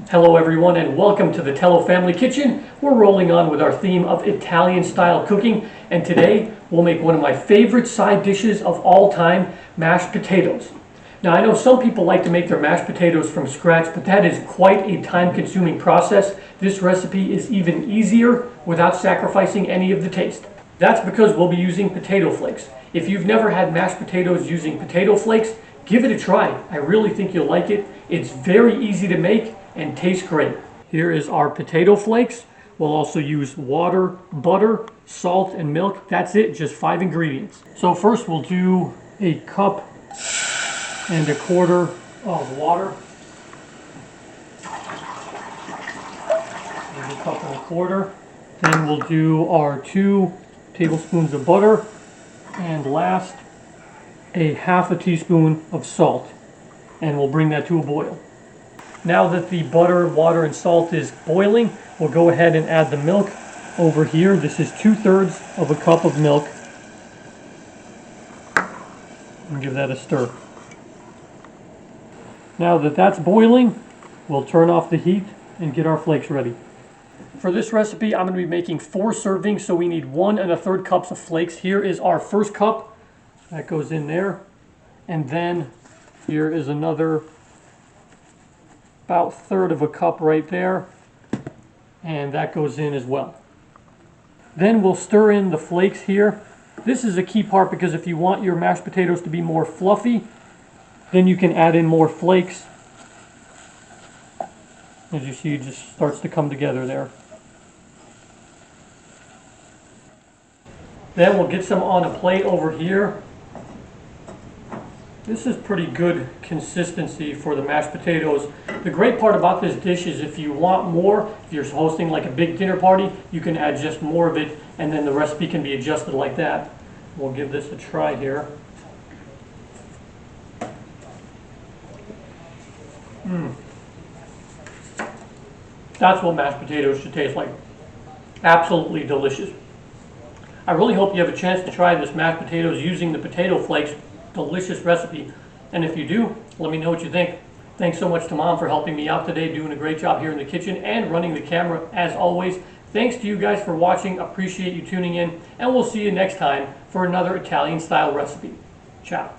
Hello everyone and welcome to the Tellow Family Kitchen. We're rolling on with our theme of Italian style cooking, and today we'll make one of my favorite side dishes of all time, mashed potatoes. Now I know some people like to make their mashed potatoes from scratch, but that is quite a time-consuming process. This recipe is even easier without sacrificing any of the taste. That's because we'll be using potato flakes. If you've never had mashed potatoes using potato flakes, give it a try. I really think you'll like it. It's very easy to make and tastes great. Here is our potato flakes. We'll also use water, butter, salt, and milk. That's it, just 5 ingredients. So first we'll do a cup and a quarter of water. There's a cup and a quarter. Then we'll do our 2 tablespoons of butter. And last, a half a teaspoon of salt. And we'll bring that to a boil. Now that the butter, water, and salt is boiling, we'll go ahead and add the milk over here. This is 2/3 of a cup of milk. And give that a stir. Now that that's boiling, we'll turn off the heat and get our flakes ready. For this recipe, I'm going to be making 4 servings, so we need 1 1/3 cups of flakes. Here is our first cup. That goes in there. And then here is another about 1/3 of a cup right there, and that goes in as well. Then we'll stir in the flakes here. This is a key part because if you want your mashed potatoes to be more fluffy, then you can add in more flakes. As you see, it just starts to come together there. Then we'll get some on a plate over here. This is pretty good consistency for the mashed potatoes. The great part about this dish is if you want more, if you're hosting like a big dinner party, you can add just more of it, and then the recipe can be adjusted like that. We'll give this a try here. That's what mashed potatoes should taste like. Absolutely delicious. I really hope you have a chance to try this mashed potatoes using the potato flakes. Delicious recipe, and if you do, let me know what you think. Thanks so much to Mom for helping me out today, doing a great job here in the kitchen and running the camera as always. Thanks to you guys for watching. Appreciate you tuning in, and we'll see you next time for another Italian style recipe. Ciao.